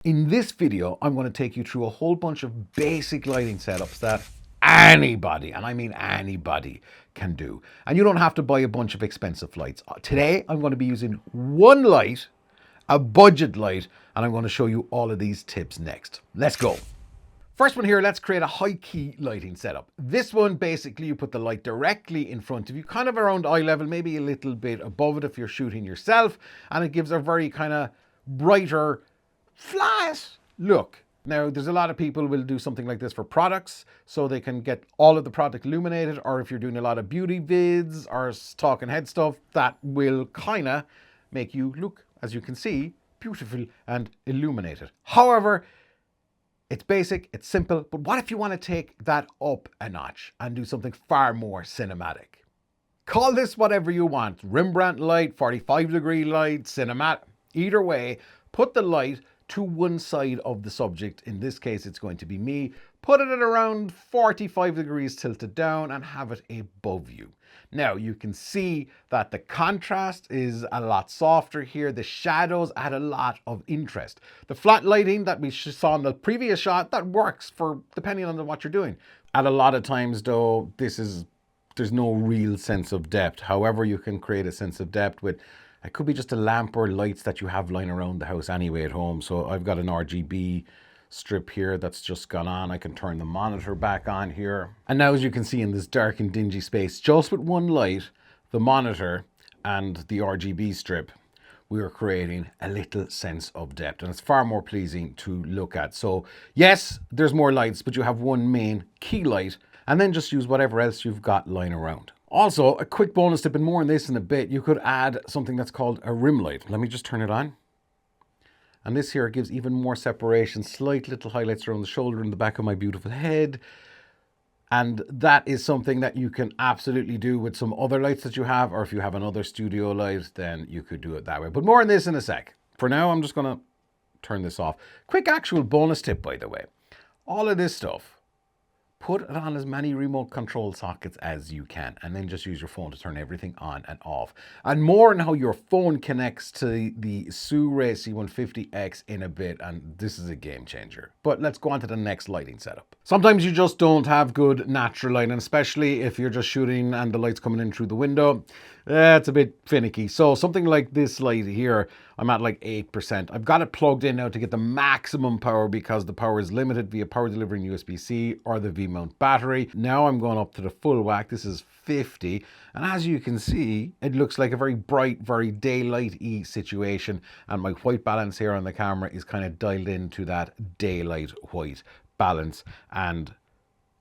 In this video, I'm going to take you through a whole bunch of basic lighting setups that anybody, and I mean anybody, can do. And you don't have to buy a bunch of expensive lights. Today, I'm going to be using one light, a budget light, and I'm going to show you all of these tips next. Let's go. First one here, let's create a high key lighting setup. This one, basically, you put the light directly in front of you, kind of around eye level, maybe a little bit above it if you're shooting yourself, and it gives a very kind of brighter, flat look. Now, there's a lot of people will do something like this for products, so they can get all of the product illuminated, or if you're doing a lot of beauty vids or talking head stuff, that will kind of make you look, as you can see, beautiful and illuminated. However, it's basic, it's simple, but what if you want to take that up a notch and do something far more cinematic? Call this whatever you want, Rembrandt light, 45-degree light, cinematic, either way, put the light to one side of the subject. In this case, it's going to be me. Put it at around 45 degrees tilted down and have it above you. Now you can see that the contrast is a lot softer here. The shadows add a lot of interest. The flat lighting that we saw in the previous shot, that works for depending on what you're doing. At a lot of times though, there's no real sense of depth. However, you can create a sense of depth with, it could be just a lamp or lights that you have lying around the house anyway at home. So I've got an RGB strip here that's just gone on. I can turn the monitor back on here. And now, as you can see in this dark and dingy space, just with one light, the monitor and the RGB strip, we are creating a little sense of depth, and it's far more pleasing to look at. So yes, there's more lights, but you have one main key light, and then just use whatever else you've got lying around. Also, a quick bonus tip, and more on this in a bit, you could add something that's called a rim light. Let me just turn it on. And this here gives even more separation, slight little highlights around the shoulder and the back of my beautiful head. And that is something that you can absolutely do with some other lights that you have, or if you have another studio light, then you could do it that way. But more on this in a sec. For now, I'm just gonna turn this off. Quick actual bonus tip, by the way. All of this stuff, put it on as many remote control sockets as you can, and then just use your phone to turn everything on and off. And more on how your phone connects to the Sirui C150X in a bit, and this is a game changer. But let's go on to the next lighting setup. Sometimes you just don't have good natural lighting, especially if you're just shooting and the light's coming in through the window. It's a bit finicky. So something like this light here, I'm at like 8%. I've got it plugged in now to get the maximum power because the power is limited via power delivering USB-C or the V-mount battery. Now I'm going up to the full whack. This is 50. And as you can see, it looks like a very bright, very daylight-y situation. And my white balance here on the camera is kind of dialed into that daylight white balance. And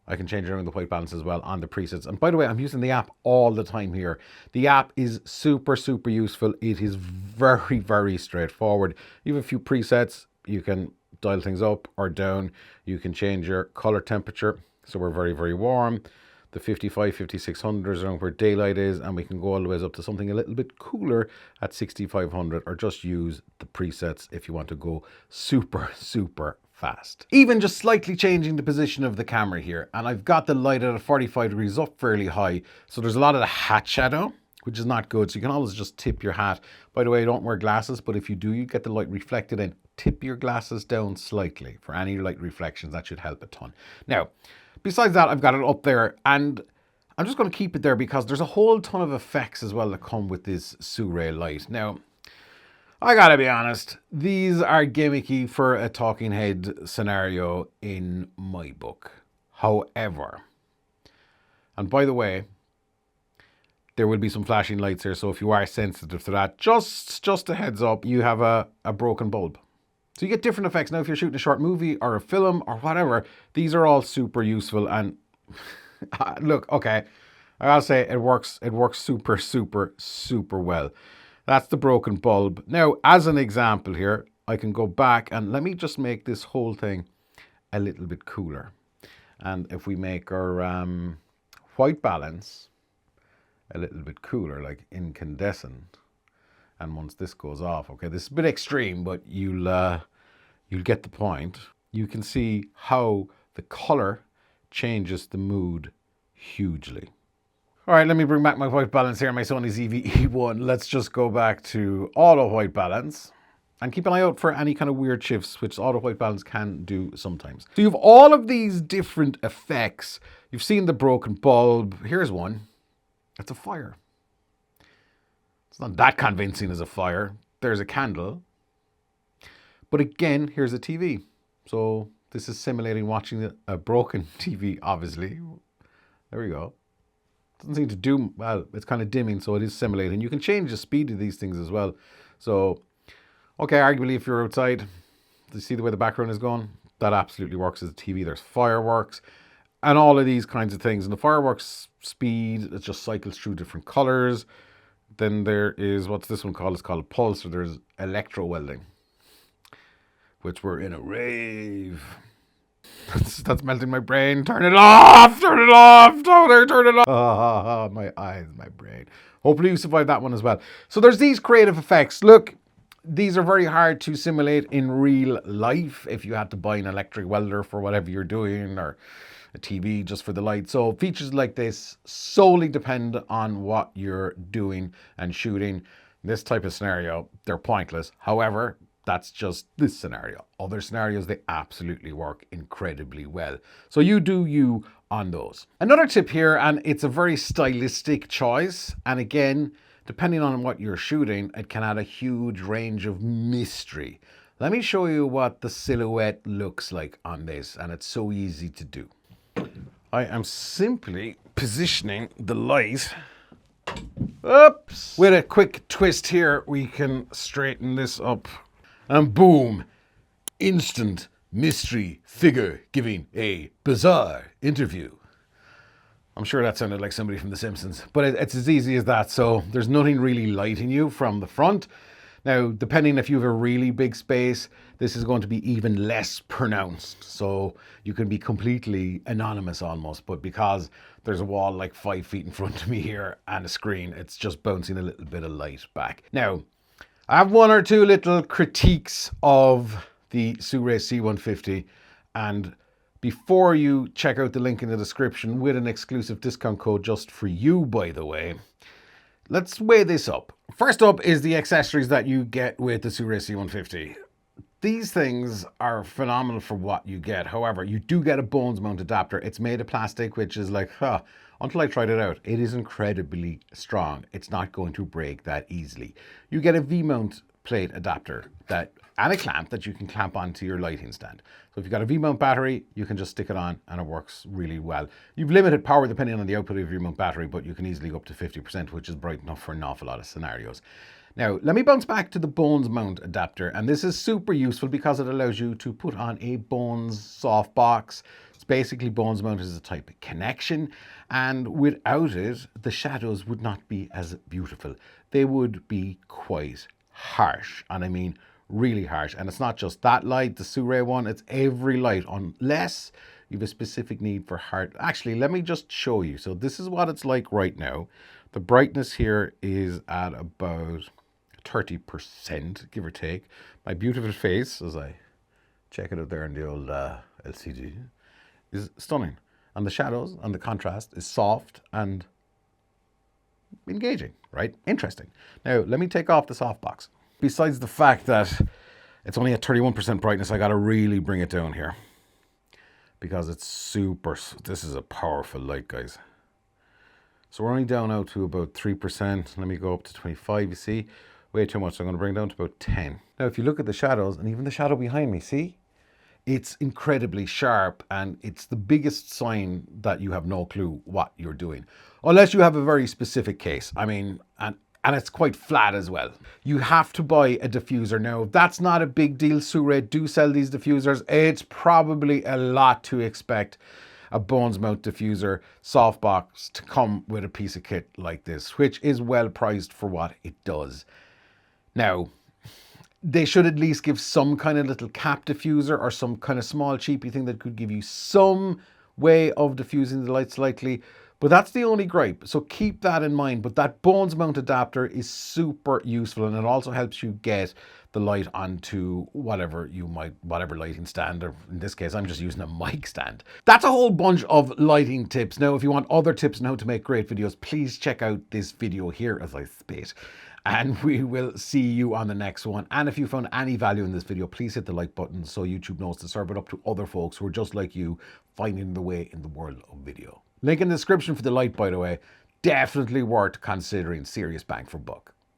I can change around the white balance as well on the presets. And by the way, I'm using the app all the time here. The app is super, super useful. It is very, very straightforward. You have a few presets. You can dial things up or down. You can change your color temperature. So we're very, very warm. The 55, 5600 is around where daylight is. And we can go all the way up to something a little bit cooler at 6500, or just use the presets if you want to go super, super fast. Even just slightly changing the position of the camera here, and I've got the light at a 45 degrees up fairly high, so there's a lot of the hat shadow, which is not good. So you can always just tip your hat. By the way, don't wear glasses, but if you do, you get the light reflected in. Tip your glasses down slightly for any light reflections. That should help a ton. Now, besides that, I've got it up there, and I'm just going to keep it there because there's a whole ton of effects as well that come with this Sirui light. Now, I gotta be honest, these are gimmicky for a talking head scenario in my book. However, and by the way, there will be some flashing lights here, so if you are sensitive to that, just a heads up, you have a broken bulb. So you get different effects. Now, if you're shooting a short movie or a film or whatever, these are all super useful. And look, okay, I gotta say, it works super, super, super well. That's the broken bulb. Now, as an example here, I can go back and let me just make this whole thing a little bit cooler. And if we make our white balance a little bit cooler, like incandescent, and once this goes off, okay, this is a bit extreme, but you'll get the point. You can see how the color changes the mood hugely. All right, let me bring back my white balance here, my Sony ZV-E1. Let's just go back to auto white balance. And keep an eye out for any kind of weird shifts, which auto white balance can do sometimes. So you have all of these different effects. You've seen the broken bulb. Here's one. It's a fire. It's not that convincing as a fire. There's a candle. But again, here's a TV. So this is simulating watching a broken TV, obviously. There we go. Doesn't seem to do, well, it's kind of dimming, so it is simulating. You can change the speed of these things as well. So, okay, arguably if you're outside, do you see the way the background is going? That absolutely works as a TV. There's fireworks and all of these kinds of things. And the fireworks speed, it just cycles through different colors. Then there is, what's this one called? It's called a pulse, or there's electro welding, which we're in a rave. That's melting my brain. Turn it off! Turn it off! Toner, turn it off! My eyes, my brain. Hopefully you survived that one as well. So there's these creative effects. Look, these are very hard to simulate in real life if you had to buy an electric welder for whatever you're doing, or a TV just for the light. So features like this solely depend on what you're doing and shooting. This type of scenario, they're pointless. However, that's just this scenario. Other scenarios, they absolutely work incredibly well. So you do you on those. Another tip here, and it's a very stylistic choice. And again, depending on what you're shooting, it can add a huge range of mystery. Let me show you what the silhouette looks like on this, and it's so easy to do. I am simply positioning the light. Oops. With a quick twist here, we can straighten this up. And boom, instant mystery figure giving a bizarre interview. I'm sure that sounded like somebody from The Simpsons, but it's as easy as that. So there's nothing really lighting you from the front. Now, depending if you have a really big space, this is going to be even less pronounced. So you can be completely anonymous almost, but because there's a wall like 5 feet in front of me here and a screen, it's just bouncing a little bit of light back. Now, I have one or two little critiques of the Sirui C150, and before you check out the link in the description with an exclusive discount code just for you, by the way, let's weigh this up. First up is the accessories that you get with the Sirui C150. These things are phenomenal for what you get. However, you do get a bones mount adapter. It's made of plastic, which is like, until I tried it out, it is incredibly strong. It's not going to break that easily. You get a V-mount plate adapter and a clamp that you can clamp onto your lighting stand. So if you've got a V-mount battery, you can just stick it on and it works really well. You've limited power depending on the output of your V-mount battery, but you can easily go up to 50%, which is bright enough for an awful lot of scenarios. Now, let me bounce back to the Bones mount adapter, and this is super useful because it allows you to put on a Bones softbox. It's basically Bones mount is a type of connection, and without it, the shadows would not be as beautiful. They would be quite harsh, and I mean really harsh. And it's not just that light, the Sirui one, it's every light, unless you have a specific need for hard. Actually, let me just show you. So this is what it's like right now. The brightness here is at about 30%, give or take. My beautiful face, as I check it out there in the old LCD, is stunning. And the shadows and the contrast is soft and engaging, right? Interesting. Now, let me take off the softbox. Besides the fact that it's only at 31% brightness, I got to really bring it down here because it's super, this is a powerful light, guys. So we're only down now to about 3%. Let me go up to 25, you see? Way too much, so I'm going to bring it down to about 10. Now, if you look at the shadows, and even the shadow behind me, see? It's incredibly sharp, and it's the biggest sign that you have no clue what you're doing. Unless you have a very specific case. I mean, and it's quite flat as well. You have to buy a diffuser. Now, that's not a big deal. Sirui do sell these diffusers. It's probably a lot to expect a Bones mount diffuser softbox to come with a piece of kit like this, which is well priced for what it does. Now, they should at least give some kind of little cap diffuser or some kind of small cheapy thing that could give you some way of diffusing the light slightly, but that's the only gripe. So keep that in mind. But that Bones mount adapter is super useful, and it also helps you get the light onto whatever lighting stand, or in this case, I'm just using a mic stand. That's a whole bunch of lighting tips. Now, if you want other tips on how to make great videos, please check out this video here as I spit. And we will see you on the next one. And if you found any value in this video, please hit the like button so YouTube knows to serve it up to other folks who are just like you, finding their way in the world of video. Link in the description for the light, by the way. Definitely worth considering. Serious bang for buck.